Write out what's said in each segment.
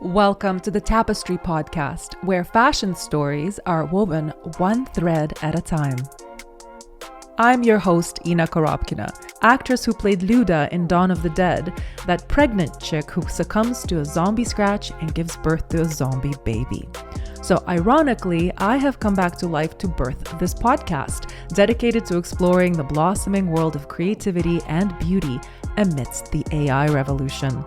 Welcome to the Tapestry podcast, where fashion stories are woven one thread at a time. I'm your host, Ina Korobkina, actress who played Luda in Dawn of the Dead, that pregnant chick who succumbs to a zombie scratch and gives birth to a zombie baby. So ironically, I have come back to life to birth this podcast, dedicated to exploring the blossoming world of creativity and beauty amidst the AI revolution.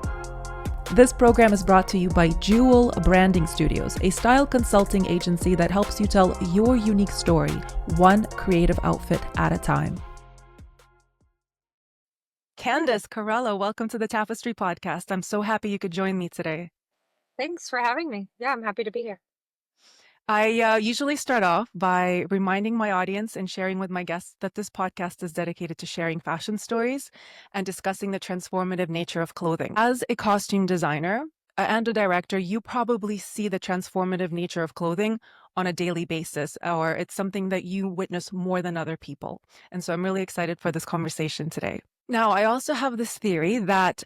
This program is brought to you by Jewel Branding Studios, a style consulting agency that helps you tell your unique story, one creative outfit at a time. Candice Carella, welcome to the Tapestry podcast. I'm so happy you could join me today. Thanks for having me. Yeah, I'm happy to be here. I usually start off by reminding my audience and sharing with my guests that this podcast is dedicated to sharing fashion stories and discussing the transformative nature of clothing. As a costume designer and a director, you probably see the transformative nature of clothing on a daily basis, or it's something that you witness more than other people. And so I'm really excited for this conversation today. Now, I also have this theory that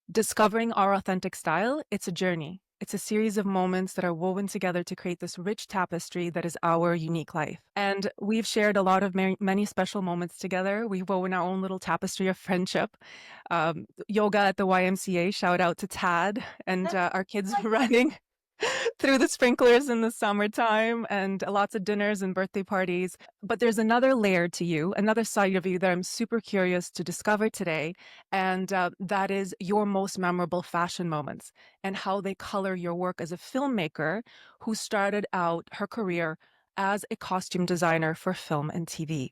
discovering our authentic style, it's a journey. It's a series of moments that are woven together to create this rich tapestry that is our unique life. And we've shared a lot of many special moments together. We've woven our own little tapestry of friendship. Yoga at the YMCA, shout out to Tad, and our kids running through the sprinklers in the summertime, and lots of dinners and birthday parties. But there's another layer to you, another side of you that I'm super curious to discover today. And that is your most memorable fashion moments and how they color your work as a filmmaker who started out her career as a costume designer for film and TV.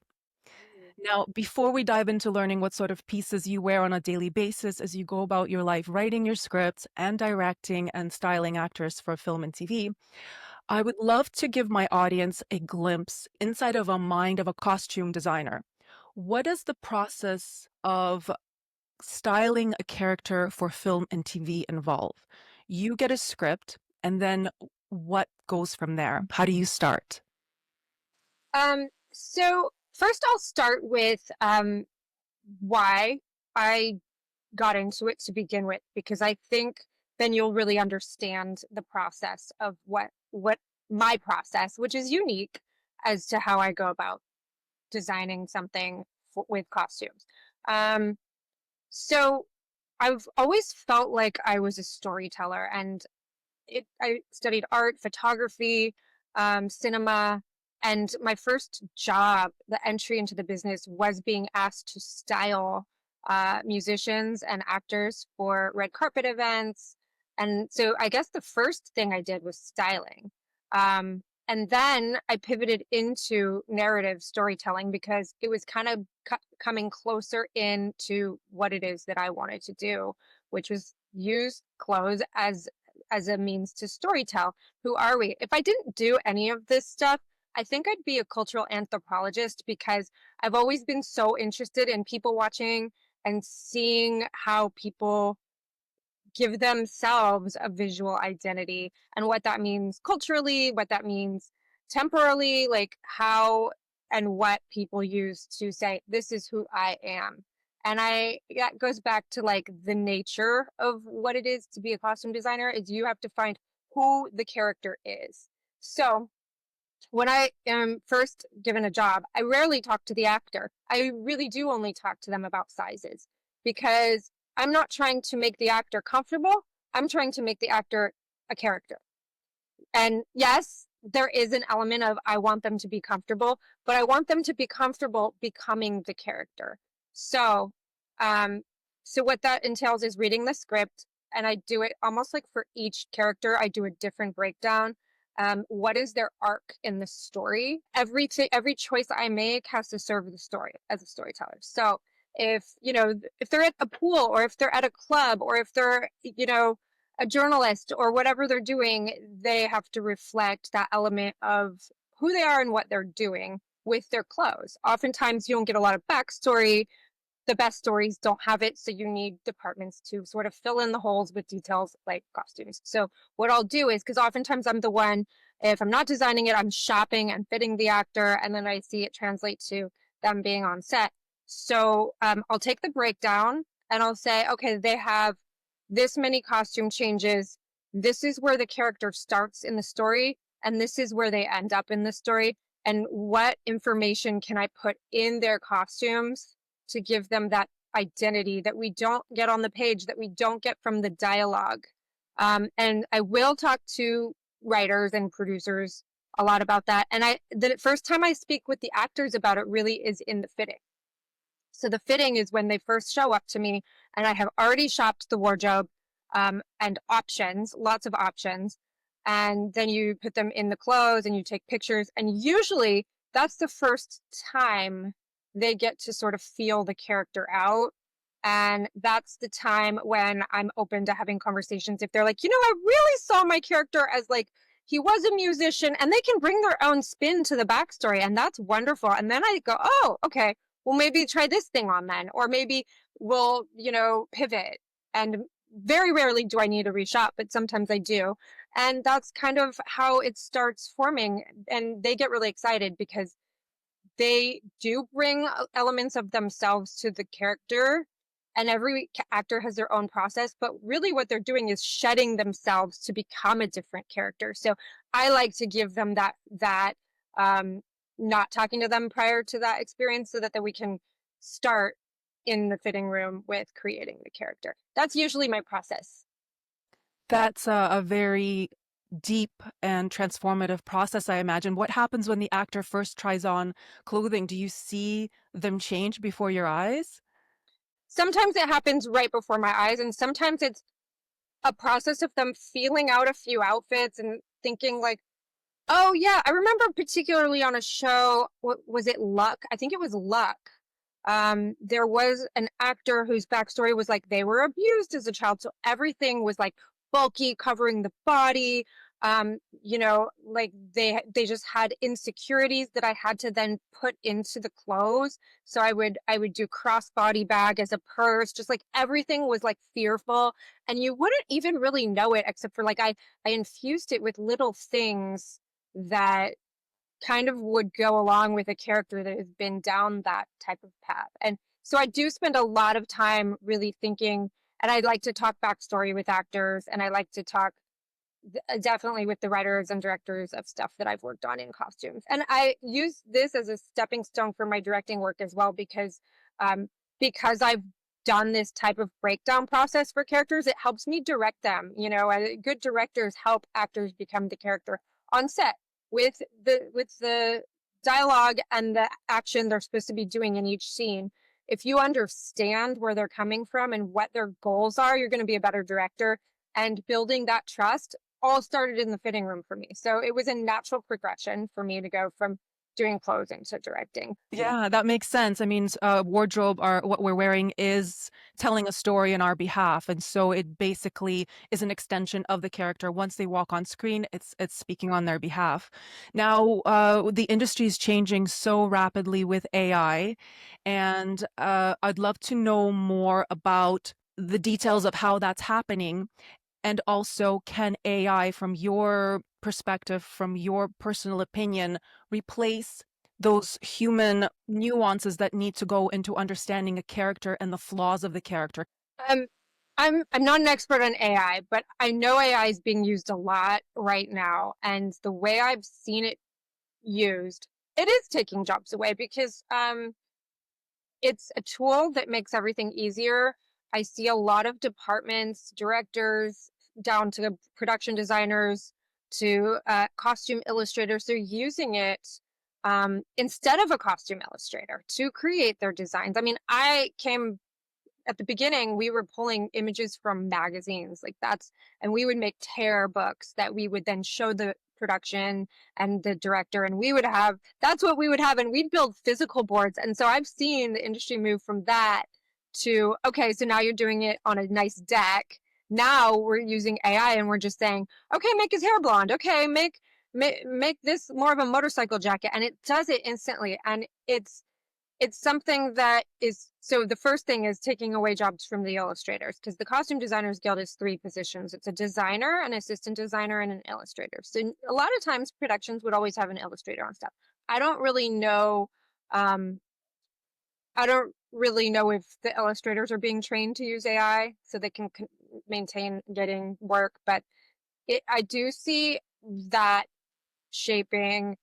Now, before we dive into learning what sort of pieces you wear on a daily basis as you go about your life writing your scripts and directing and styling actors for film and TV, I would love to give my audience a glimpse inside of a mind of a costume designer. What does the process of styling a character for film and TV involve? You get a script, and then what goes from there? How do you start? So first I'll start with why I got into it to begin with, because I think then you'll really understand the process of what my process, which is unique as to how I go about designing something with costumes. Um, so I've always felt like I was a storyteller, and I studied art, photography, cinema, and my first job, the entry into the business, was being asked to style musicians and actors for red carpet events. And so I guess the first thing I did was styling. And then I pivoted into narrative storytelling because it was kind of coming closer into what it is that I wanted to do, which was use clothes as a means to storytell. Who are we? If I didn't do any of this stuff, I think I'd be a cultural anthropologist, because I've always been so interested in people watching and seeing how people give themselves a visual identity and what that means culturally, what that means temporally, like how and what people use to say, this is who I am. And that goes back to like the nature of what it is to be a costume designer, is you have to find who the character is. So when I am first given a job, I rarely talk to the actor. I really do only talk to them about sizes, because I'm not trying to make the actor comfortable. I'm trying to make the actor a character. And yes, there is an element of I want them to be comfortable, but I want them to be comfortable becoming the character. So, um, so what that entails is reading the script, and I do it almost like for each character. I do a different breakdown. What is their arc in the story? Every choice I make has to serve the story as a storyteller. So if they're at a pool, or if they're at a club, or if they're, a journalist or whatever they're doing, they have to reflect that element of who they are and what they're doing with their clothes. Oftentimes you don't get a lot of backstory. The best stories don't have it, so you need departments to sort of fill in the holes with details like costumes. So what I'll do is, because oftentimes I'm the one, if I'm not designing it, I'm shopping and fitting the actor, and then I see it translate to them being on set. So I'll take the breakdown and I'll say, okay, they have this many costume changes this is where the character starts in the story, and this is where they end up in the story. And what information can I put in their costumes to give them that identity that we don't get on the page, that we don't get from the dialogue? And I will talk to writers and producers a lot about that. And the first time I speak with the actors about it really is in the fitting. So the fitting is when they first show up to me, and I have already shopped the wardrobe, and options, lots of options. And then you put them in the clothes and you take pictures. And usually that's the first time they get to sort of feel the character out. And that's the time when I'm open to having conversations. If they're like, I really saw my character as like, he was a musician, and they can bring their own spin to the backstory. And that's wonderful. And then I go, oh, okay, well, maybe try this thing on then, or maybe we'll, pivot. And very rarely do I need to reshop, but sometimes I do. And that's kind of how it starts forming. And they get really excited because they do bring elements of themselves to the character, and every actor has their own process, but really what they're doing is shedding themselves to become a different character. So I like to give them that not talking to them prior to that experience, so that we can start in the fitting room with creating the character. That's usually my process. That's a very deep and transformative process, I imagine. What happens when the actor first tries on clothing? Do you see them change before your eyes? Sometimes it happens right before my eyes, and sometimes it's a process of them feeling out a few outfits and thinking like, oh yeah, I remember particularly on a show, what was it, Luck? I think it was Luck. There was an actor whose backstory was like they were abused as a child, so everything was like bulky, covering the body. Like they just had insecurities that I had to then put into the clothes. So I would do crossbody bag as a purse, just like everything was like fearful, and you wouldn't even really know it, except for like I infused it with little things that kind of would go along with a character that has been down that type of path. And so I do spend a lot of time really thinking, and I like to talk backstory with actors, and I like to talk definitely with the writers and directors of stuff that I've worked on in costumes. And I use this as a stepping stone for my directing work as well, because I've done this type of breakdown process for characters, it helps me direct them. Good directors help actors become the character on set with the dialogue and the action they're supposed to be doing in each scene. If you understand where they're coming from and what their goals are, you're going to be a better director. And building that trust all started in the fitting room for me. So it was a natural progression for me to go from doing clothing to directing. Yeah, that makes sense. I mean, wardrobe, or what we're wearing, is telling a story on our behalf, and so it basically is an extension of the character. Once they walk on screen, it's speaking on their behalf. Now, the industry is changing so rapidly with AI, and I'd love to know more about the details of how that's happening. And also, can AI, from your perspective, from your personal opinion, replace those human nuances that need to go into understanding a character and the flaws of the character? Um, I'm not an expert on AI, but I know AI is being used a lot right now, and the way I've seen it used, it is taking jobs away because it's a tool that makes everything easier. I see a lot of departments, directors, down to production designers, to costume illustrators. They're using it instead of a costume illustrator to create their designs. I mean, I came at the beginning, we were pulling images from magazines, and we would make tear books that we would then show the production and the director, and that's what we would have, and we'd build physical boards. And so I've seen the industry move from that to, okay, so now you're doing it on a nice deck. Now we're using AI and we're just saying, okay, make his hair blonde. Okay, make this more of a motorcycle jacket, and it does it instantly. And it's something that is, so the first thing is taking away jobs from the illustrators, because the Costume Designers Guild is three positions. It's a designer, an assistant designer, and an illustrator. So a lot of times productions would always have an illustrator on staff. I don't really know. I don't really know if the illustrators are being trained to use AI so they can maintain getting work, but I do see that shaping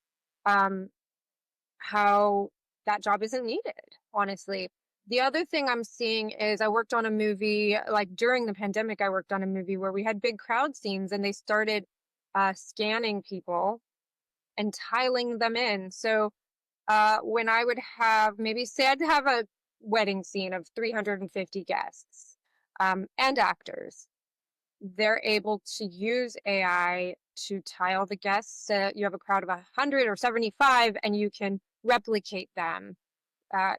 um, how that job isn't needed, honestly. The other thing I'm seeing is I worked on a movie, like during the pandemic, I worked on a movie where we had big crowd scenes and they started scanning people and tiling them in. So when I would have maybe say I'd have a wedding scene of 350 guests and actors, they're able to use AI to tile the guests. You have a crowd of 100 or 75, and you can replicate them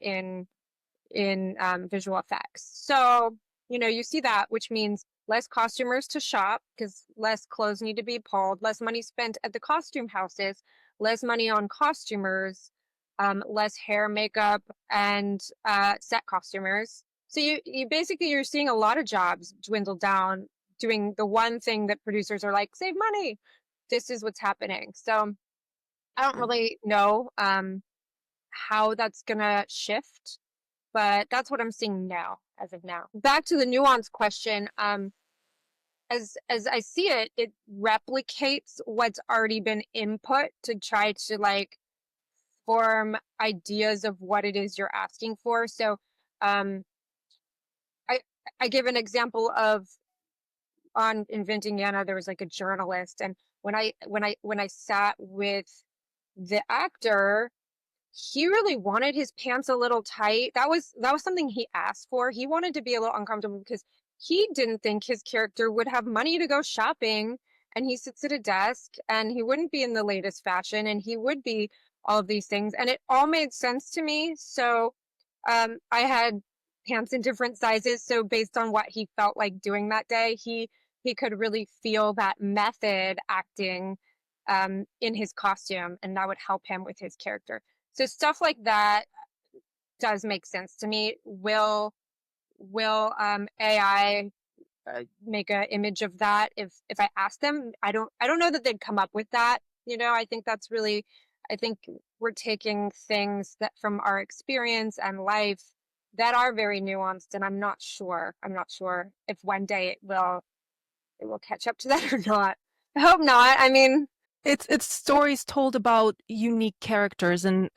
in visual effects. So, you see that, which means less costumers to shop because less clothes need to be pulled, less money spent at the costume houses, less money on costumers, less hair, makeup, and set costumers. So you basically you're seeing a lot of jobs dwindle down doing the one thing that producers are like, save money. This is what's happening. So I don't really know how that's gonna shift, but that's what I'm seeing now, as of now. Back to the nuance question, as I see it, it replicates what's already been input to try to like form ideas of what it is you're asking for. So, um, I I give an example of on Inventing Anna, there was like a journalist, and when I sat with the actor, he really wanted his pants a little tight. That was something he asked for. He wanted to be a little uncomfortable because he didn't think his character would have money to go shopping, and he sits at a desk and he wouldn't be in the latest fashion and he would be all of these things, and it all made sense to me. So I had pants in different sizes, so based on what he felt like doing that day, he could really feel that method acting in his costume, and that would help him with his character. So stuff like that does make sense to me. Will AI make an image of that if I ask them? I don't know that they'd come up with that. I think that's really I think we're taking things that from our experience and life that are very nuanced, and I'm not sure. I'm not sure if one day it will catch up to that or not. I hope not. I mean, It's stories told about unique characters, and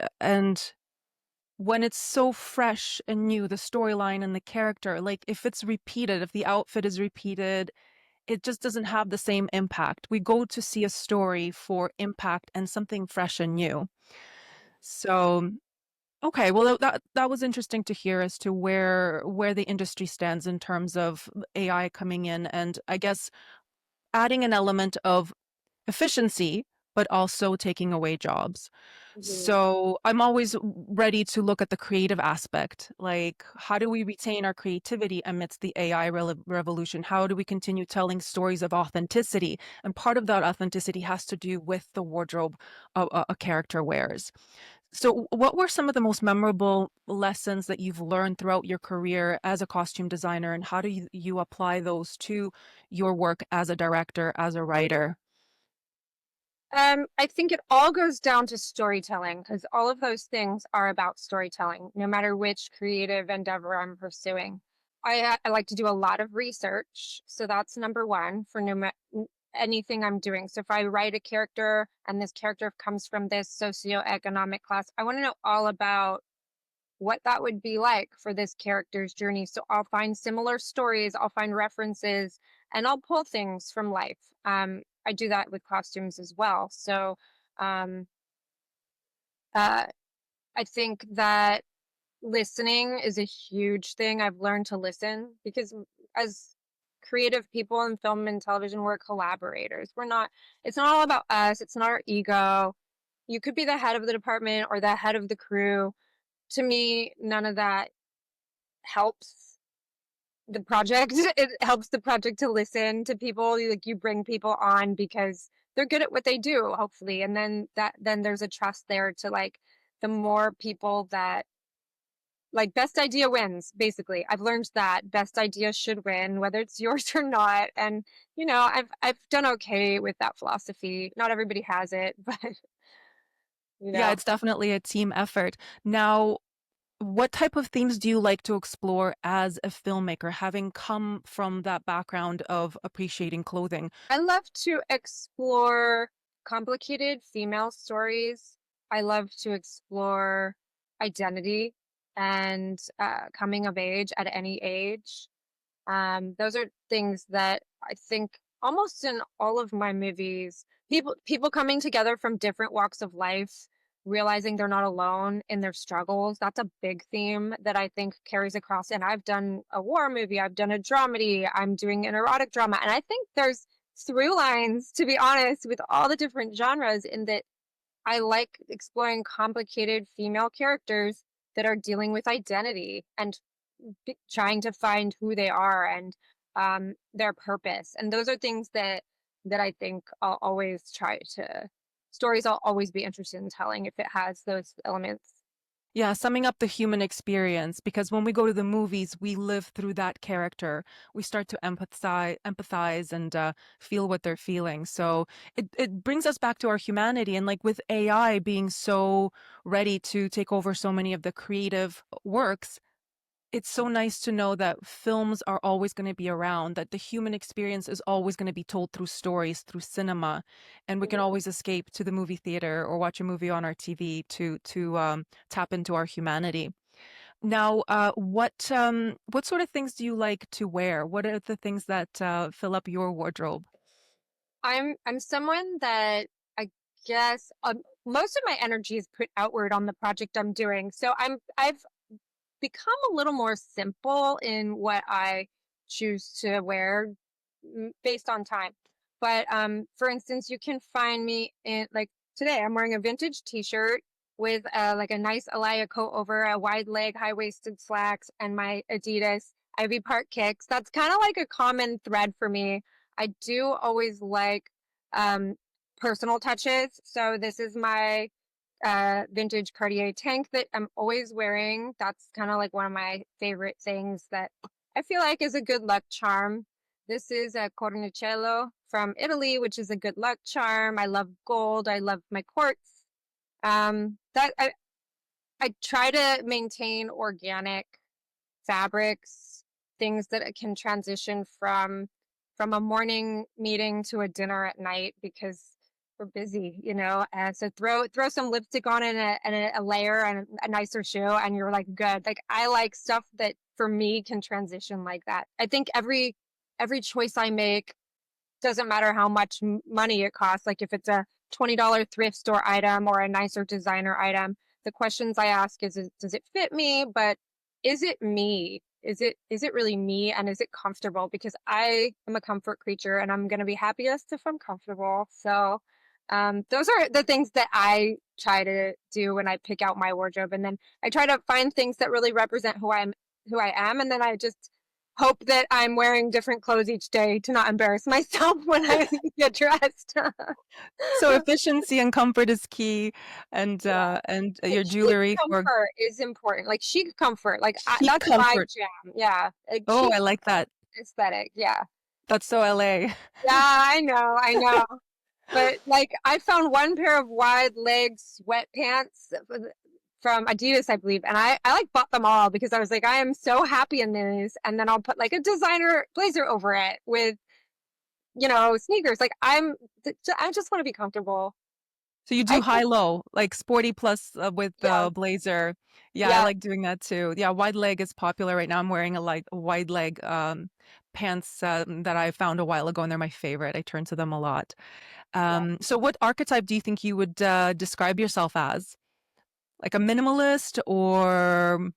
when it's so fresh and new, the storyline and the character, like if it's repeated, if the outfit is repeated, it just doesn't have the same impact. We go to see a story for impact and something fresh and new. So, okay, well that was interesting to hear as to where the industry stands in terms of AI coming in, and I guess adding an element of efficiency, but also taking away jobs. mhm. So I'm always ready to look at the creative aspect. Like, how do we retain our creativity amidst the AI revolution? How do we continue telling stories of authenticity? And part of that authenticity has to do with the wardrobe a character wears. So, what were some of the most memorable lessons that you've learned throughout your career as a costume designer, and how do you apply those to your work as a director, as a writer? I think it all goes down to storytelling because all of those things are about storytelling, no matter which creative endeavor I'm pursuing. I like to do a lot of research, so that's number one for anything I'm doing. So if I write a character and this character comes from this socioeconomic class, I want to know all about what that would be like for this character's journey. So I'll find similar stories, I'll find references, and I'll pull things from life. I do that with costumes as well. So um, uh, I think that listening is a huge thing. I've learned to listen because as creative people in film and television, we're collaborators. It's not all about us, it's not our ego. You could be the head of the department or the head of the crew. To me, none of that helps the project. It helps the project to listen to people. Like you bring people on because they're good at what they do, hopefully. And then there's a trust there to like the more people that like best idea wins, basically. I've learned that best idea should win, whether it's yours or not. And I've done okay with that philosophy. Not everybody has it, but you Yeah, know. it's definitely a team effort. Now, What type of themes do you like to explore as a filmmaker, having come from that background of appreciating clothing? I love to explore complicated female stories. I love to explore identity and coming of age at any age. Those are things that I think almost in all of my movies, people coming together from different walks of life, realizing they're not alone in their struggles. That's a big theme that I think carries across. And I've done a war movie, I've done a dramedy, I'm doing an erotic drama, and I think there's through lines, to be honest, with all the different genres in that I like exploring complicated female characters that are dealing with identity and trying to find who they are and their purpose. And those are things that I think I'll always try to stories I'll always be interested in telling if it has those elements. Yeah, summing up the human experience, because when we go to the movies, we live through that character. We start to empathize and feel what they're feeling. So it brings us back to our humanity. And like with AI being so ready to take over so many of the creative works, it's so nice to know that films are always going to be around, that the human experience is always going to be told through stories, through cinema, and we can Mhm. always escape to the movie theater or watch a movie on our TV to tap into our humanity. Now, what sort of things do you like to wear? What are the things that fill up your wardrobe? I'm someone that I guess most of my energy is put outward on the project I'm doing. So I've become a little more simple in what I choose to wear based on time. But for instance, you can find me in like today. I'm wearing a vintage T-shirt with like a nice Alaya coat over a wide leg, high waisted slacks, and my Adidas Ivy Park kicks. That's kind of like a common thread for me. I do always like um, personal touches. So this is my vintage Cartier tank that I'm always wearing. That's kind of like one of my favorite things that I feel like is a good luck charm. This is a cornicello from Italy, which is a good luck charm. I love gold. I love my quartz. That I try to maintain organic fabrics, things that it can transition from a morning meeting to a dinner at night because we're busy, you know. And so throw some lipstick on and a layer and a nicer shoe, and you're like good. Like I like stuff that for me can transition like that. I think every choice I make doesn't matter how much money it costs. Like if it's a $20 thrift store item or a nicer designer item, the questions I ask is does it fit me? But is it me? Is it really me? And is it comfortable? Because I am a comfort creature and I'm going to be happiest if I'm comfortable. So those are the things that I try to do when I pick out my wardrobe. And then I try to find things that really represent who I am. And then I just hope that I'm wearing different clothes each day to not embarrass myself when I get dressed. So efficiency and comfort is key, Yeah, and like your chic jewelry for comfort is important. Like chic comfort, like chic that's my comfort. jam. Yeah, like Oh, chic I like that. aesthetic. Yeah, That's so LA. yeah, I know. But like, I found one pair of wide leg sweatpants from Adidas, I believe, and I like bought them all because I was like, I am so happy in these, and then I'll put like a designer blazer over it with sneakers. Like I just want to be comfortable. So you I do think, high-low, like sporty plus with yeah, the blazer. Yeah, I yeah, like doing that too. Yeah, wide leg is popular right now. I'm wearing a wide leg pants that I found a while ago, and they're my favorite. I turn to them a lot. yeah. So what archetype do you think you would describe yourself as? Like a minimalist or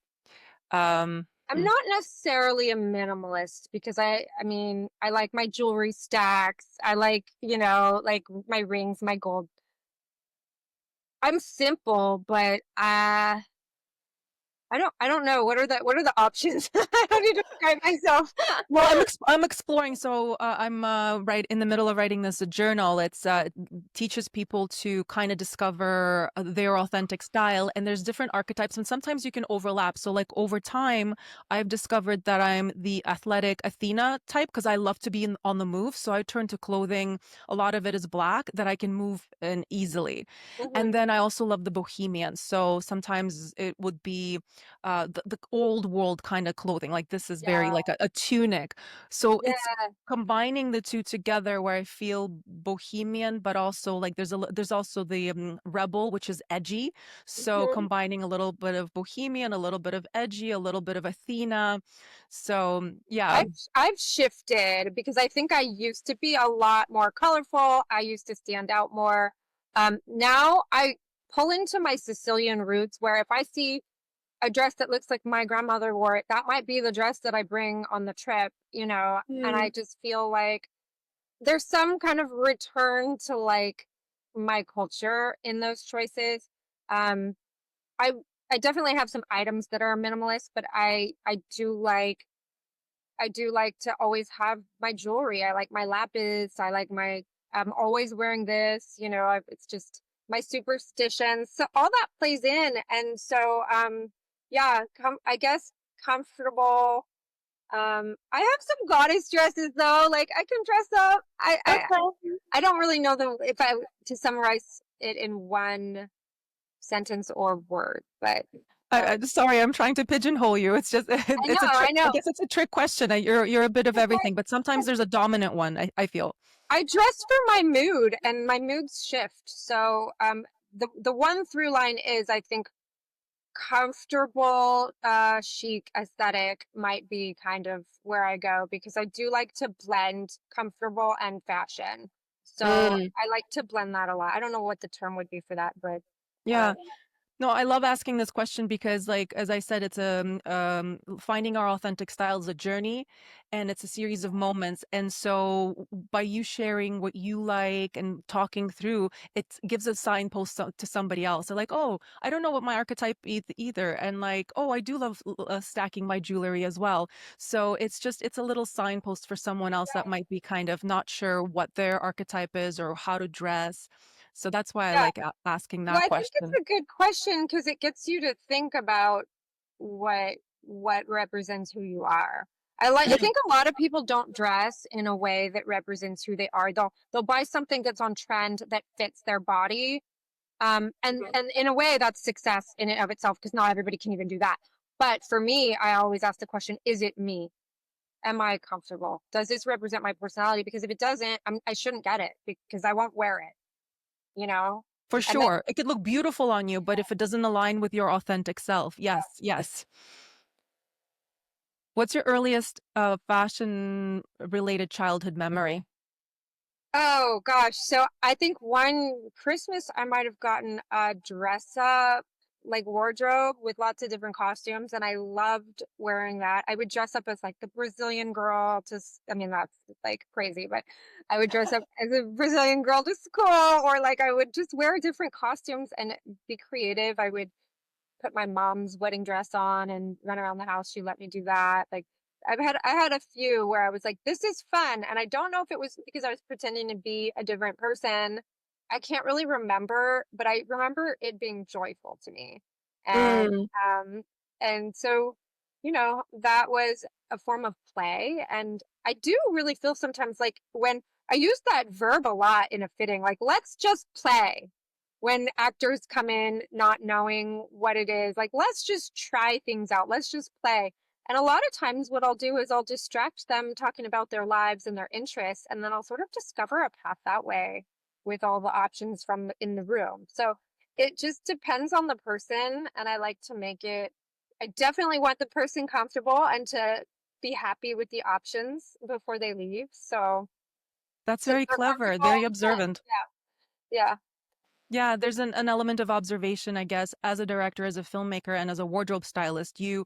I'm not necessarily a minimalist because I mean, I like my jewelry stacks. I like, like my rings, my gold. I'm simple, but I don't know. What are the options? I don't need to describe myself. Well, I'm exploring. So I'm right in the middle of writing this journal. It teaches people to kind of discover their authentic style, and there's different archetypes, and sometimes you can overlap. So like over time, I've discovered that I'm the athletic Athena type because I love to be on the move. So I turn to clothing. A lot of it is black that I can move in easily, Mhm. and then I also love the bohemian. So sometimes it would be the old world kind of clothing. Like this is very Yeah. like a tunic. So it's Yeah. combining the two together where I feel bohemian, but also like there's also the rebel, which is edgy. So Mhm. combining a little bit of bohemian, a little bit of edgy, a little bit of Athena. So yeah. I've shifted because I think I used to be a lot more colorful. I used to stand out more. Now I pull into my Sicilian roots where if I see a dress that looks like my grandmother wore it, that might be the dress that I bring on the trip, and I just feel like there's some kind of return to like my culture in those choices. Um, I I definitely have some items that are minimalist, but I do like to always have my jewelry. I like my lapis. I'm always wearing this, it's just my superstitions. So all that plays in. And so, yeah, I guess comfortable. I have some goddess dresses though. Like I can dress up. Okay. I don't really know if I to summarize it in one sentence or word, but I'm sorry, I'm trying to pigeonhole you. It's just it's a trick. I I know. guess it's a trick question. You're a bit of everything, but sometimes there's a dominant one, I feel. I dress for my mood and my moods shift. So the one through line is I think comfortable chic aesthetic might be kind of where I go because I do like to blend comfortable and fashion. So Mm, I like to blend that a lot. I don't know what the term would be for that, but yeah. No, I love asking this question because, like, as I said, it's finding our authentic style is a journey, and it's a series of moments. And so, by you sharing what you like and talking through, it gives a signpost to somebody else. They're like, "Oh, I don't know what my archetype either," and like, "Oh, I do love stacking my jewelry as well." So it's a little signpost for someone else that might be kind of not sure what their archetype is or how to dress. So that's why I yeah. like asking Well, that I think it's question. a good question because it gets you to think about what what represents who you are. I think a lot of people don't dress in a way that represents who they are. They'll buy something that's on trend that fits their body. And in a way that's success in and of itself because not everybody can even do that. But for me, I always ask the question, is it me? Am I comfortable? Does this represent my personality? Because if it doesn't, I shouldn't get it because I won't wear it, you know? For And then sure. It could look beautiful on you, but if it doesn't align with your authentic self, yes, yes. What's your earliest fashion related childhood memory? oh gosh. So I think one Christmas I might have gotten a dress up like wardrobe with lots of different costumes and I loved wearing that. I would dress up as like the Brazilian girl I mean that's like crazy, but I would dress up as a Brazilian girl to school or like I would just wear different costumes and be creative. I would put my mom's wedding dress on and run around the house. She let me do that. Like I had a few where I was like, this is fun. And I don't know if it was because I was pretending to be a different person. I can't really remember, but I remember it being joyful to me. And Mm. um and so, that was a form of play. And I do really feel sometimes like when I use that verb a lot in a fitting, like let's just play when actors come in not knowing what it is, like, let's just try things out. Let's just play. And a lot of times, what I'll do is I'll distract them talking about their lives and their interests, and then I'll sort of discover a path that way with all the options from in the room. So it just depends on the person. And I like to make it, I definitely want the person comfortable and to be happy with the options before they leave. That's So if very they're clever, comfortable, very observant. yeah. Yeah, there's an element of observation, I guess, as a director, as a filmmaker, and as a wardrobe stylist. You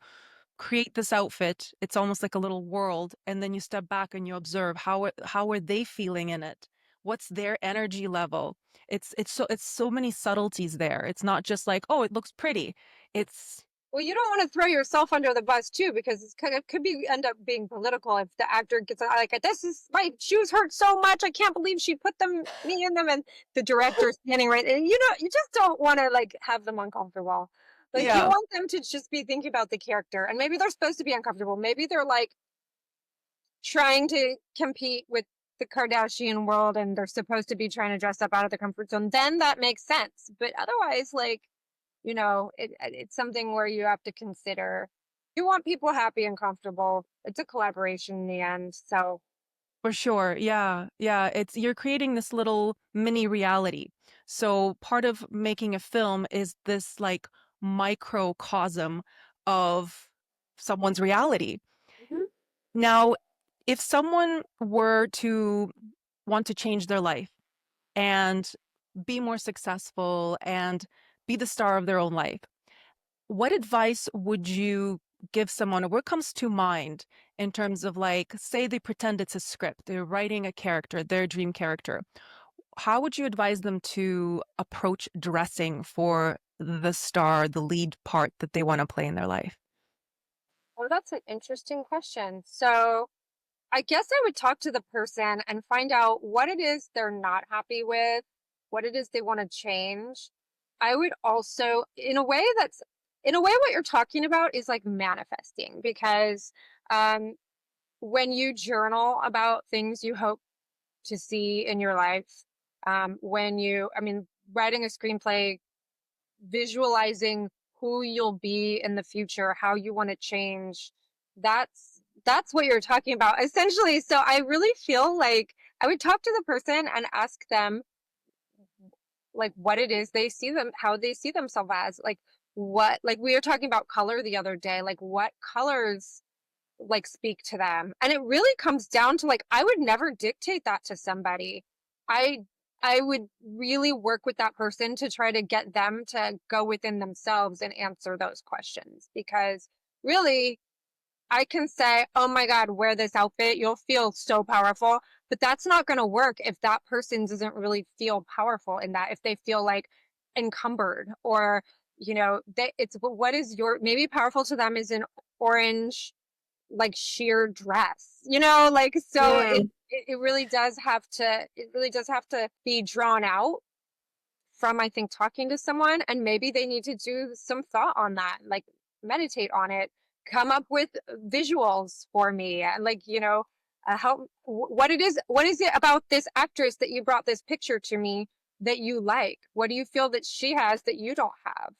create this outfit. It's almost like a little world, and then you step back and you observe how are they feeling in it? What's their energy level? It's so many subtleties there. It's not just like, oh, it looks pretty. It's Well, you don't want to throw yourself under the bus too, because it could be end up being political if the actor gets like, "This is my shoes hurt so much, I can't believe she put me in them," and the director's standing right, and you just don't want to like have them uncomfortable. Like you yeah. want them to just be thinking about the character, and maybe they're supposed to be uncomfortable. Maybe they're like trying to compete with the Kardashian world, and they're supposed to be trying to dress up out of the comfort zone. Then that makes sense. But otherwise, like it's something where you have to consider you want people happy and comfortable. It's a collaboration in the end. So, For sure. Yeah. Yeah. It's you're creating this little mini reality. So part of making a film is this like microcosm of someone's reality. mhm. Now, if someone were to want to change their life and be more successful and be the star of their own life, what advice would you give someone, or what comes to mind in terms of like, say they pretend it's a script, they're writing a character, their dream character. How would you advise them to approach dressing for the star, the lead part that they want to play in their life? Well, that's an interesting question. So, I guess I would talk to the person and find out what it is they're not happy with, what it is they want to change. I would also, in a way, what you're talking about is like manifesting because um, when you journal about things you hope to see in your life, writing a screenplay, visualizing who you'll be in the future, how you want to change, that's what you're talking about essentially. So I really feel like I would talk to the person and ask them like what it is they see them, how they see themselves as, like we were talking about color the other day, like what colors like speak to them. And it really comes down to like I would never dictate that to somebody. I I would really work with that person to try to get them to go within themselves and answer those questions because really I can say, "Oh my God, wear this outfit. You'll feel so powerful." But that's not going to work if that person doesn't really feel powerful in that, if they feel like encumbered or, it's what is your maybe powerful to them is an orange like sheer dress, like so Mm. it really does have to be drawn out from I think talking to someone, and maybe they need to do some thought on that, like meditate on it, come up with visuals for me, and like how what is it about this actress that you brought this picture to me that you like? What do you feel that she has that you don't have?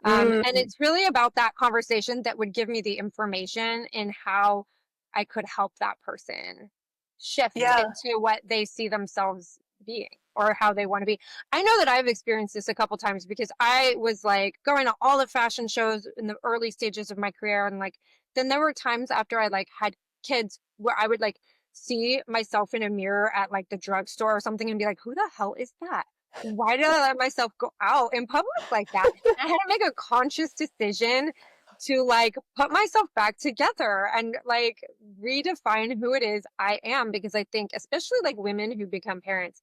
And Mm. it's really about that conversation that would give me the information in how I could help that person shift Yeah. into what they see themselves being or how they want to be. I know that I've experienced this a couple times because I was like going to all the fashion shows in the early stages of my career, and like then there were times after I like had kids where I would like see myself in a mirror at like the drugstore or something and be like, who the hell is that? Why did I let myself go out in public like that? And I had to make a conscious decision to like put myself back together and like redefine who it is I am, because I think especially like women who become parents,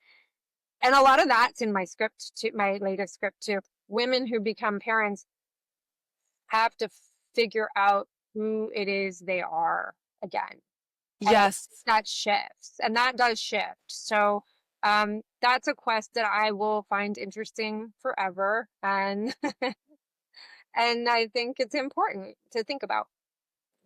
and a lot of that's in my script too, my latest script too. Women who become parents have to figure out who it is they are again. And Yes. that shifts, and that does shift. So that's a quest that I will find interesting forever. And and I think it's important to think about.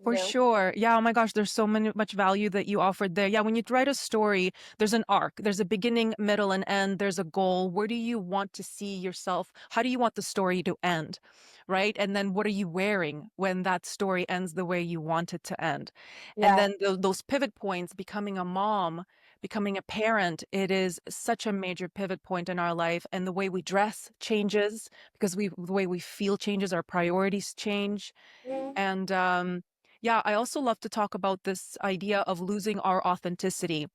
For sure. Yeah. Oh my gosh, there's so much value that you offered there. Yeah. When you write a story, there's an arc, there's a beginning, middle, and end. There's a goal. Where do you want to see yourself? How do you want the story to end? Right. And then what are you wearing when that story ends the way you want it to end? And Yeah. then those pivot points, becoming a mom, becoming a parent, it is such a major pivot point in our life. And the way we dress changes because the way we feel changes, our priorities change. Mm. And yeah, I also love to talk about this idea of losing our authenticity.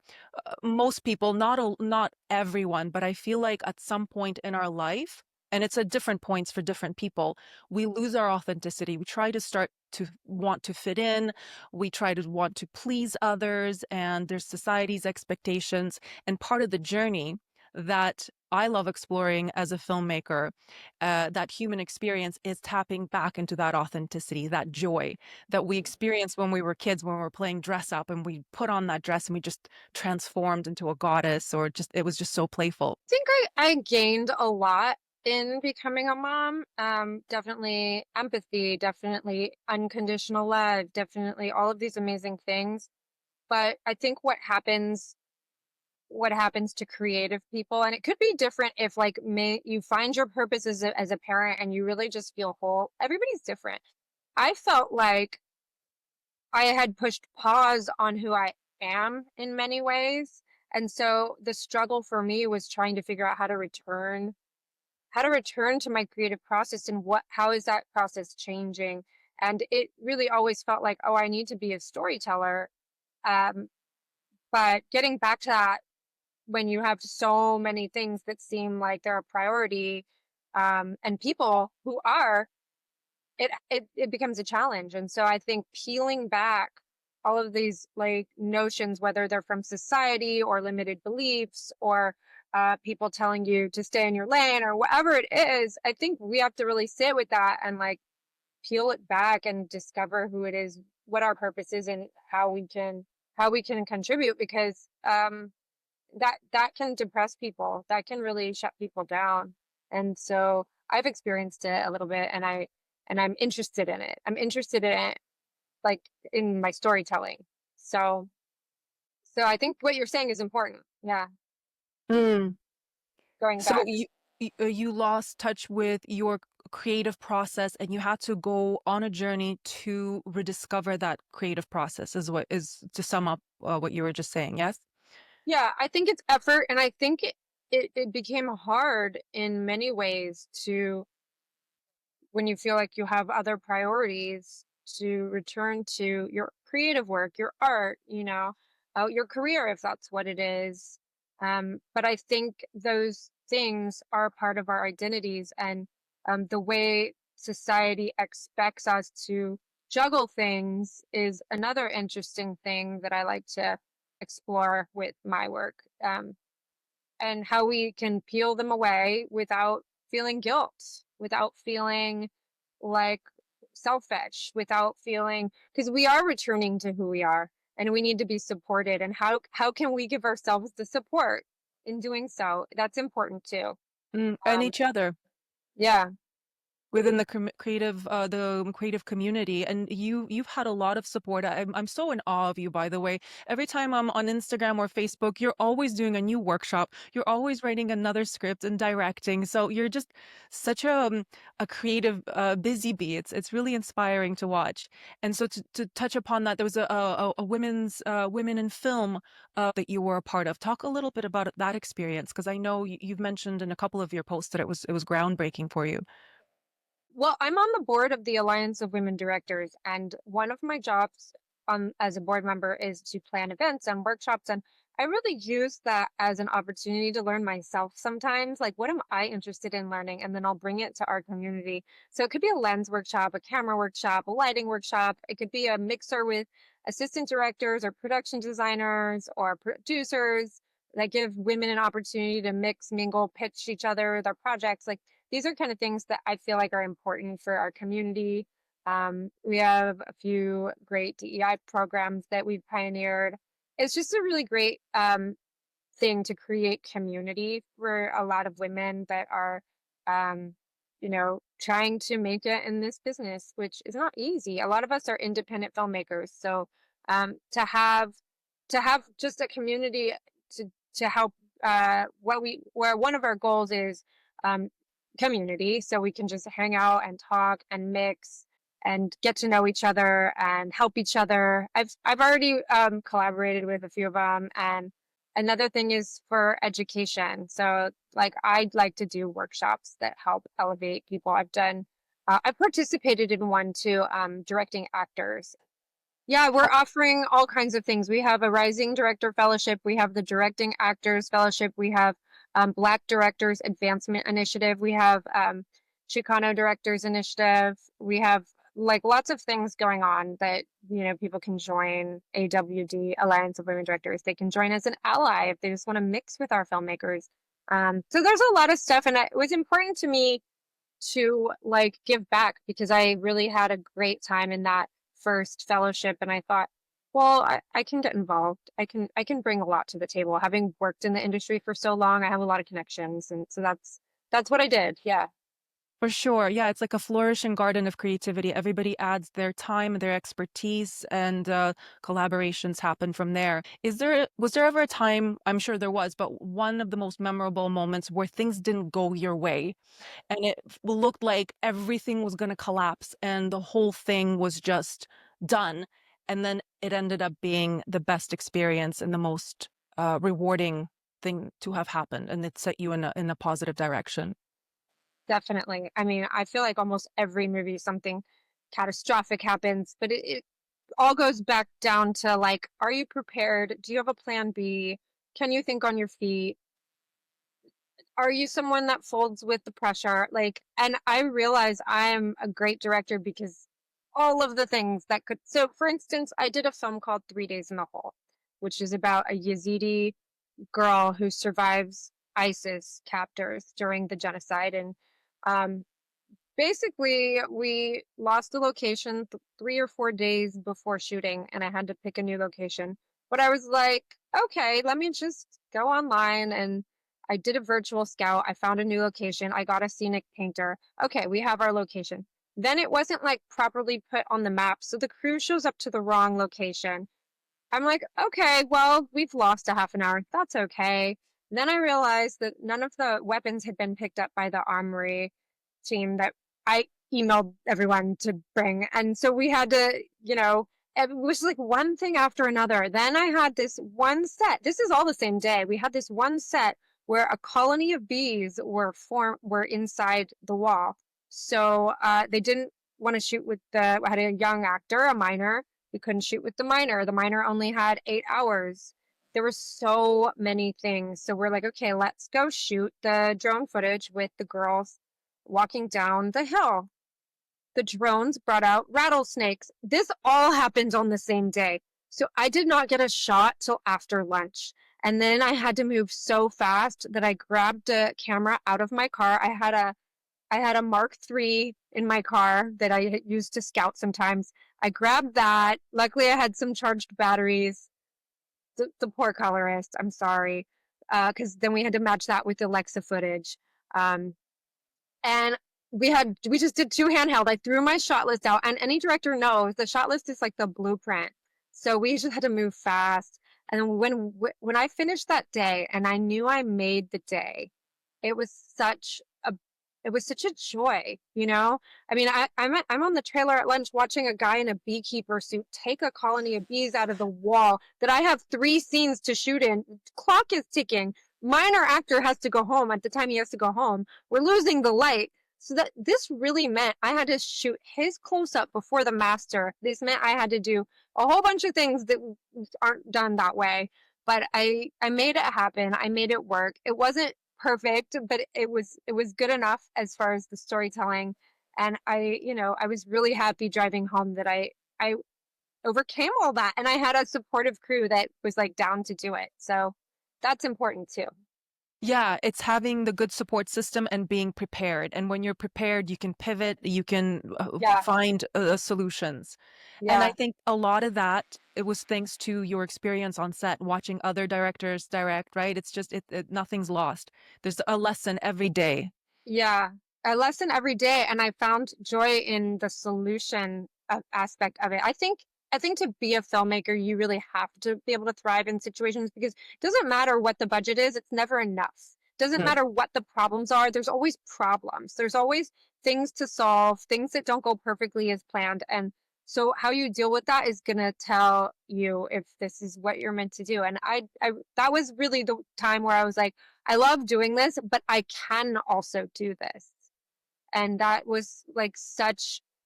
Most people, not everyone, but I feel like at some point in our life, and it's at different points for different people, we lose our authenticity. We try to start to want to fit in. We try to want to please others, and there's society's expectations. And part of the journey that I love exploring as a filmmaker, that human experience is tapping back into that authenticity, that joy that we experienced when we were kids, when we were playing dress up and we put on that dress and we just transformed into a goddess, or just, it was just so playful. I think I gained a lot in becoming a mom. Definitely empathy, definitely unconditional love, definitely all of these amazing things. But I think what happens what happens to creative people. And it could be different if like you find your purpose as a parent and you really just feel whole. Everybody's different. I felt like I had pushed pause on who I am in many ways. And so the struggle for me was trying to figure out how to return to my creative process and how is that process changing. And it really always felt like, oh, I need to be a storyteller. Um, but getting back to that, when you have so many things that seem like they're a priority, and people who are, it becomes a challenge. And so I think peeling back all of these like notions, whether they're from society or limited beliefs or people telling you to stay in your lane or whatever it is, I think we have to really sit with that and like peel it back and discover who it is, what our purpose is, and how we can contribute, because that can depress people, that can really shut people down. And so I've experienced it a little bit, and I'm interested in it. I'm interested in it like in my storytelling. So I think what you're saying is important. Yeah, Mm. going So back. you lost touch with your creative process and you had to go on a journey to rediscover that creative process is what is to sum up what you were just saying, yes? Yeah, I think it's effort, and I think it became hard in many ways to, when you feel like you have other priorities, to return to your creative work, your art, your career, if that's what it is. But I think those things are part of our identities, and the way society expects us to juggle things is another interesting thing that I like to explore with my work. And how we can peel them away without feeling guilt, without feeling like selfish, without feeling, because we are returning to who we are and we need to be supported. And how can we give ourselves the support in doing so? That's important too. And Um, each other yeah. within the creative community, and you've had a lot of support. I'm so in awe of you, by the way. Every time I'm on Instagram or Facebook, you're always doing a new workshop, you're always writing another script and directing, so you're just such a creative busy bee. It's really inspiring to watch. And so to touch upon that, there was a women's women in film that you were a part of. Talk a little bit about that experience, because I know you've mentioned in a couple of your posts that it was groundbreaking for you. Well, I'm on the board of the Alliance of Women Directors, and one of my jobs as a board member is to plan events and workshops. And I really use that as an opportunity to learn myself sometimes. Like, what am I interested in learning? And then I'll bring it to our community. So it could be a lens workshop, a camera workshop, a lighting workshop. It could be a mixer with assistant directors or production designers or producers that give women an opportunity to mix, mingle, pitch each other their projects. Like, these are kind of things that I feel like are important for our community. We have a few great DEI programs that we've pioneered. It's just a really great thing to create community for a lot of women that are, um, trying to make it in this business, which is not easy. A lot of us are independent filmmakers, so to have just a community to help, where one of our goals is um, community, so we can just hang out and talk and mix and get to know each other and help each other. I've already collaborated with a few of them. And another thing is for education. So like I'd like to do workshops that help elevate people. I participated in one too, directing actors. Yeah, we're offering all kinds of things. We have a Rising Director Fellowship. We have the Directing Actors Fellowship. We have Black Directors Advancement Initiative. We have Chicano Directors Initiative. We have like lots of things going on that, people can join. AWD, Alliance of Women Directors. They can join as an ally if they just want to mix with our filmmakers. So there's a lot of stuff, and it was important to me to like give back, because I really had a great time in that first fellowship. And I thought, well, I can get involved. I can bring a lot to the table. Having worked in the industry for so long, I have a lot of connections. And so that's what I did. Yeah. For sure. Yeah, it's like a flourishing garden of creativity. Everybody adds their time, their expertise, and collaborations happen from there. Was there ever a time, I'm sure there was, but one of the most memorable moments where things didn't go your way and it looked like everything was going to collapse and the whole thing was just done. And then it ended up being the best experience and the most rewarding thing to have happened. And it set you in a positive direction. Definitely. I mean, I feel like almost every movie something catastrophic happens, but it all goes back down to like, are you prepared? Do you have a plan B? Can you think on your feet? Are you someone that folds with the pressure? Like, and I realize I am a great director because all of the things that could. So, for instance, I did a film called 3 Days in the Hole, which is about a Yazidi girl who survives ISIS captors during the genocide. And um, basically, we lost the location 3 or 4 days before shooting, and I had to pick a new location. But I was like, okay, let me just go online, and I did a virtual scout. I found a new location. I got a scenic painter. Okay, we have our location. Then it wasn't like properly put on the map, so the crew shows up to the wrong location. I'm like, okay, well, we've lost a half an hour. That's okay. Then I realized that none of the weapons had been picked up by the armory team that I emailed everyone to bring. And so we had to, it was like one thing after another. Then I had this one set. This is all the same day. We had this one set where a colony of bees were inside the wall. So they didn't want to shoot with I had a young actor, a minor. We couldn't shoot with the minor. The minor only had 8 hours. There were so many things. So we're like, okay, let's go shoot the drone footage with the girls walking down the hill. The drones brought out rattlesnakes. This all happened on the same day. So I did not get a shot till after lunch. And then I had to move so fast that I grabbed a camera out of my car. I had a Mark III in my car that I used to scout sometimes. I grabbed that. Luckily, I had some charged batteries. The poor colorist, I'm sorry, because then we had to match that with Alexa footage. Um, and we just did two handheld. I threw my shot list out, and any director knows the shot list is like the blueprint. So we just had to move fast. And when I finished that day, and I knew I made the day, it was such a it was such a joy, you know? I mean, I'm on the trailer at lunch watching a guy in a beekeeper suit take a colony of bees out of the wall that I have 3 scenes to shoot in. Clock is ticking. Minor actor has to go home at the time he has to go home. We're losing the light. So that this really meant I had to shoot his close up before the master. This meant I had to do a whole bunch of things that aren't done that way. But I made it happen. I made it work. It wasn't perfect, but it was good enough as far as the storytelling. And I was really happy driving home that I overcame all that, and I had a supportive crew that was like down to do it. So that's important too. Yeah, it's having the good support system and being prepared. And when you're prepared, you can pivot, you can Yeah, find solutions. And I yeah, think a lot of that, it was thanks to your experience on set, watching other directors direct, right? It's just, nothing's lost. There's a lesson every day. yeah. A lesson every day, and I found joy in the solution aspect of it. I think to be a filmmaker, you really have to be able to thrive in situations because it doesn't matter what the budget is, it's never enough. Doesn't Mm. matter what the problems are, there's always problems. There's always things to solve, things that don't go perfectly as planned. And so how you deal with that is going to tell you if this is what you're meant to do. And I that was really the time where I was like, I love doing this, but I can also do this. And that was like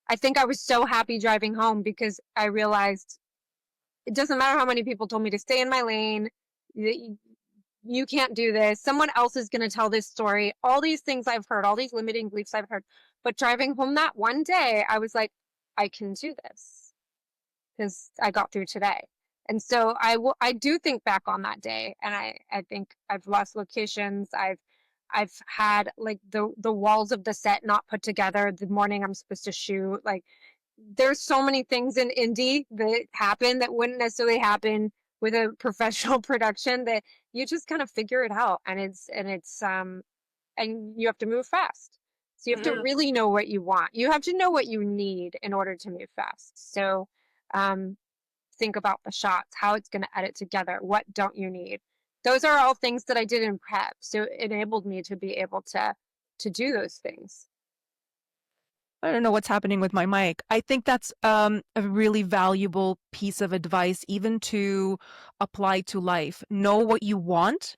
I think I was so happy driving home because I realized it doesn't matter how many people told me to stay in my lane. You can't do this. Someone else is going to tell this story. All these things I've heard, all these limiting beliefs I've heard. But driving home that one day, I was like, I can do this because I got through today. And so I do think back on that day, and I think I've lost locations. I've had like the walls of the set not put together the morning I'm supposed to shoot. Like there's so many things in indie that happen that wouldn't necessarily happen with a professional production that you just kind of figure it out, and it's and you have to move fast. So you have to Mhm. really know what you want. You have to know what you need in order to move fast. So um, think about the shots, how it's going to edit together. What don't you need? Those are all things that I did in prep. So it enabled me to be able to do those things. I don't know what's happening with my mic. I think that's a really valuable piece of advice, even to apply to life. Know what you want,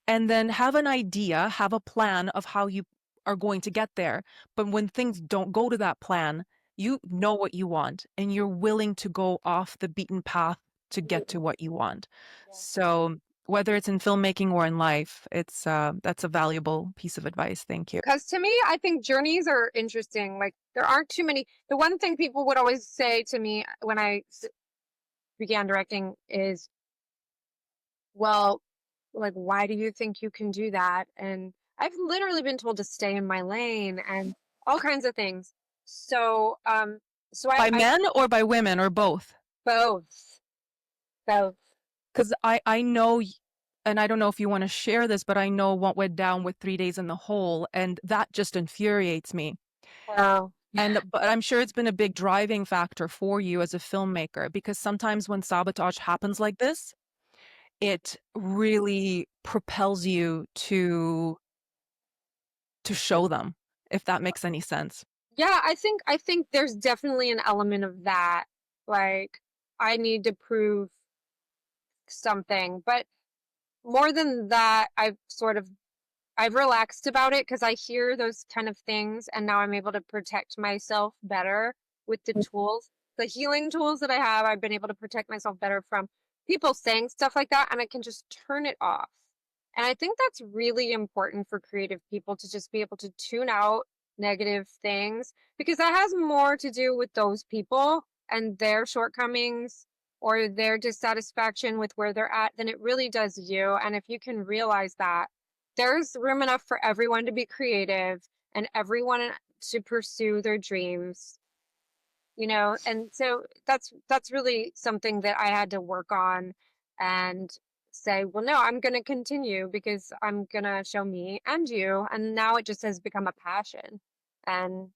and then have an idea, have a plan of how you are going to get there. But when things don't go to that plan, you know what you want, and you're willing to go off the beaten path to get to what you want. So whether it's in filmmaking or in life, it's that's a valuable piece of advice. Thank you. Because to me, I think journeys are interesting. Like there aren't too many. The one thing people would always say to me when began directing is, well, like, why do you think you can do that? And I've literally been told to stay in my lane and all kinds of things. So, By I men or by women or both? both, both. Because I know, and I don't know if you want to share this, but I know what went down with 3 Days in the Hole, and that just infuriates me. Wow. But I'm sure it's been a big driving factor for you as a filmmaker, because sometimes when sabotage happens like this, it really propels you to show them, if that makes any sense. Yeah, I think there's definitely an element of that. Like, I need to prove something, but more than that, I've relaxed about it because I hear those kind of things, and now I'm able to protect myself better with the tools, the healing tools that I have. I've been able to protect myself better from people saying stuff like that, and I can just turn it off. And I think that's really important for creative people to just be able to tune out negative things because that has more to do with those people and their shortcomings or their dissatisfaction with where they're at than it really does you. And if you can realize that, there's room enough for everyone to be creative and everyone to pursue their dreams, you know. And so that's really something that I had to work on and say, well, no, I'm going to continue because I'm going to show me and you. And now it just has become a passion. And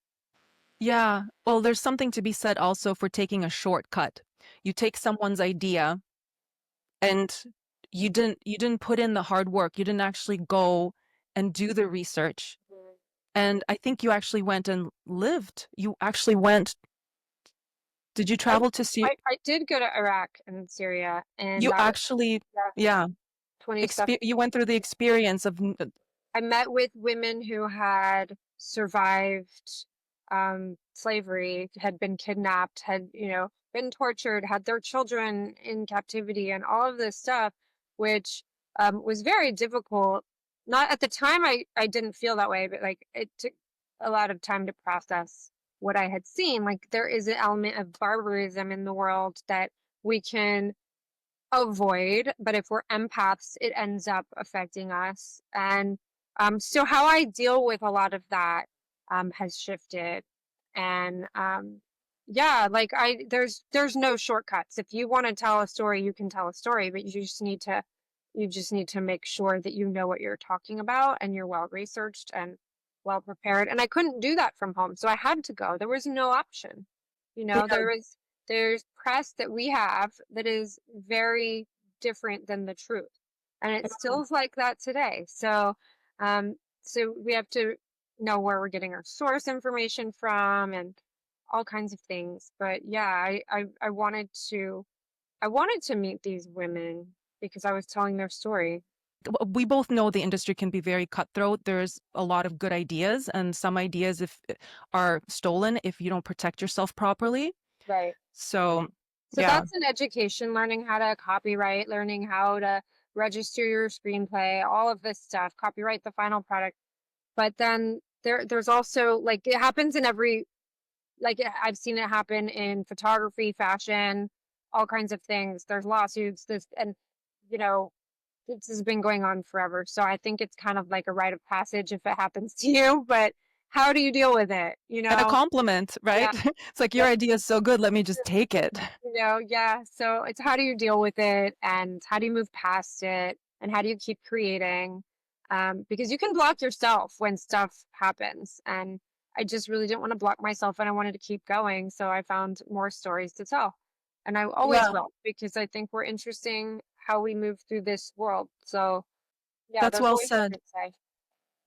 Yeah, well, there's something to be said also for taking a shortcut. You take someone's idea and you didn't put in the hard work. You didn't actually go and do the research. And I think you actually went and lived. You actually went. Did you I, travel to see? I did go to Iraq and Syria, and You that was, actually, yeah, yeah, 27. you went through the experience of, I met with women who had survived slavery, had been kidnapped, had, you know, been tortured, had their children in captivity, and all of this stuff, which was very difficult. Not at the time, I didn't feel that way, but like it took a lot of time to process what I had seen. Like there is an element of barbarism in the world that we can avoid, but if we're empaths, it ends up affecting us. And so how I deal with a lot of that has shifted. And yeah, like there's no shortcuts. If you want to tell a story, you can tell a story, but you just need to make sure that you know what you're talking about and you're well researched and well prepared. And I couldn't do that from home, so I had to go. There was no option. You know, yeah, there's press that we have that is very different than the truth. And it still is like that today. So so we have to know where we're getting our source information from and all kinds of things. But yeah, I wanted to meet these women because I was telling their story. we both know the industry can be very cutthroat. There's a lot of good ideas, and some ideas if are stolen if you don't protect yourself properly. Right. So, So yeah. that's an education, learning how to copyright, learning how to register your screenplay, all of this stuff, copyright the final product. But then there's also like it happens in every like I've seen it happen in photography, fashion, all kinds of things. There's lawsuits, this and you know, this has been going on forever. So I think it's kind of like a rite of passage if it happens to you, but how do you deal with it? You And a know? compliment, right? Yeah. It's like, your idea is so good, let me just take it. You know, yeah. So it's how do you deal with it and how do you move past it and how do you keep creating? because you can block yourself when stuff happens. And I just really didn't want to block myself, and I wanted to keep going. So I found more stories to tell. And I always Yeah, will, because I think we're interesting how we move through this world. So yeah, that's those well always said. to say.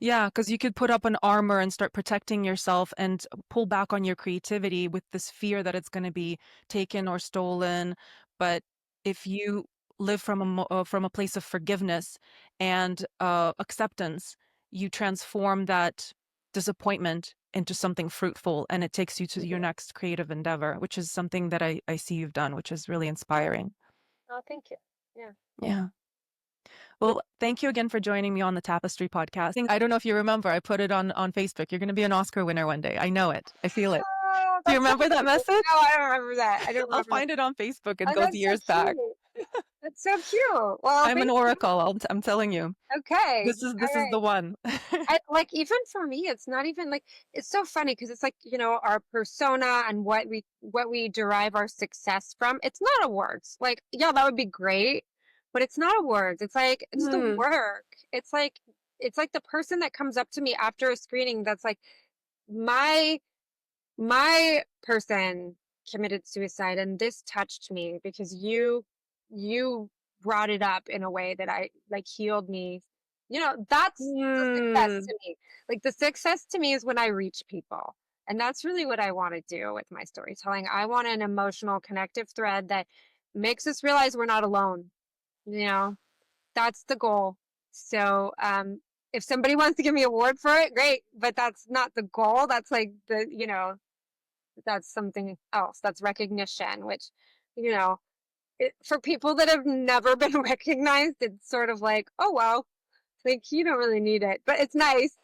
Yeah, because you could put up an armor and start protecting yourself and pull back on your creativity with this fear that it's going to be taken or stolen. But if you live from a place of forgiveness and acceptance, you transform that disappointment into something fruitful, and it takes you to your next creative endeavor, which is something that I see you've done, which is really inspiring. Oh, thank you. Yeah. Yeah. Well, thank you again for joining me on the Tapestry podcast. I don't know if you remember, I put it on Facebook. You're going to be an Oscar winner one day. I know it. I feel it. Oh, Do you that's so remember that cute. message? No, I don't remember that. I don't I'll remember that. find it on Facebook. It Oh, goes that's so years back. cute. That's so cute. Well, I'm an thank you. oracle. I'm telling you. Okay. This All is right. the one. Like, even for me, it's not even like, it's so funny because it's like, our persona and what we derive our success from. It's not awards. Like, yeah, that would be great, but it's not awards. It's like, it's the Hmm. work. It's like the person that comes up to me after a screening that's like, my my person committed suicide, and this touched me because you brought it up in a way that I like healed me. That's the success Hmm. to me. Like, the success to me is when I reach people. And that's really what I want to do with my storytelling. I want an emotional connective thread that makes us realize we're not alone. You know, that's the goal. So, if somebody wants to give me an award for it, great, but that's not the goal. That's like that's something else. That's recognition, which, you know, for people that have never been recognized, it's sort of like, oh, well, like, you don't really need it, but it's nice.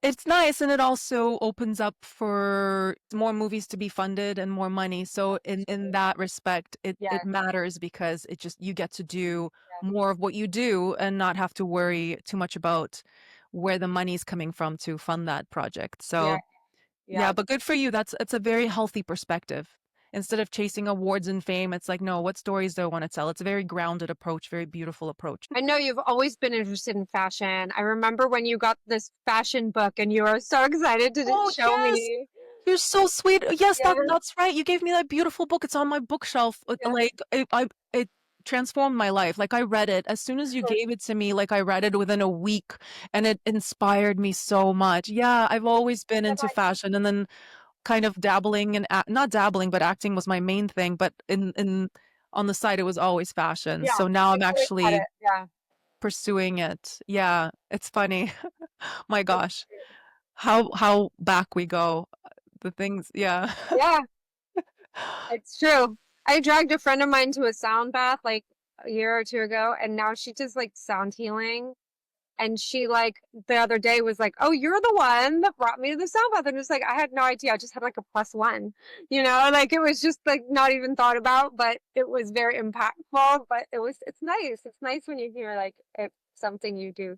It's nice, and it also opens up for more movies to be funded and more money. So in that respect, it Yeah, matters because it just you get to do yeah, more of what you do and not have to worry too much about where the money's coming from to fund that project. yeah, So yeah. yeah, but good for you. It's a very healthy perspective. Instead of chasing awards and fame, it's like, no, what stories do I want to tell? It's a very grounded approach, very beautiful approach. I know you've always been interested in fashion. I remember when you got this fashion book and you were so excited to Oh, show yes. me. You're so sweet. Yes, Yeah, that's right. You gave me that beautiful book. It's on my bookshelf. yeah. Like it transformed my life. Like I read it as soon as you gave it to me. Like I read it within a week, and it inspired me so much. Yeah, I've always been into fashion, and then kind of dabbling in not dabbling, but acting was my main thing. But in on the side, it was always fashion. Yeah, So now I'm you've always had actually it. Yeah. pursuing it. Yeah, it's funny. My gosh, how back we go. The things, yeah. Yeah, it's true. I dragged a friend of mine to a sound bath like a year or two ago, and now she does like sound healing. And she, like, the other day was like, "Oh, you're the one that brought me to the sound bath." And it's like, I had no idea. I just had like a +1, like, it was just like not even thought about, but it was very impactful. But it's nice. It's nice when you hear like something you do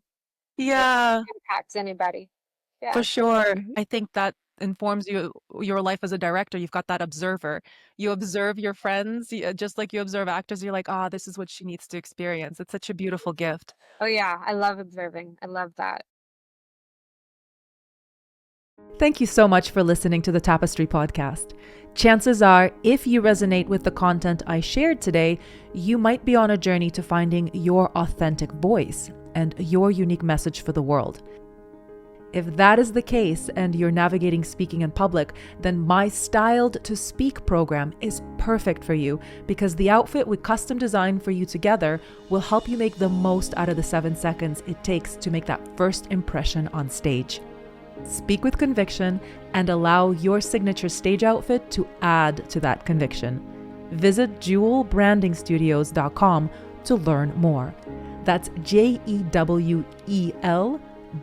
that Yeah, impacts anybody. for Yeah. sure. I think that informs your life as a director. You've got that observer. You observe your friends, just like you observe actors. You're like, ah, this is what she needs to experience. It's such a beautiful gift. Oh yeah, I love observing. I love that. Thank you so much for listening to the Tapestry podcast. Chances are, if you resonate with the content I shared today, you might be on a journey to finding your authentic voice and your unique message for the world. If that is the case and you're navigating speaking in public, then my Styled to Speak program is perfect for you because the outfit we custom designed for you together will help you make the most out of the 7 seconds it takes to make that first impression on stage. Speak with conviction and allow your signature stage outfit to add to that conviction. Visit jewelbrandingstudios.com to learn more. That's JEWEL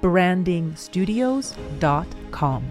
brandingstudios.com.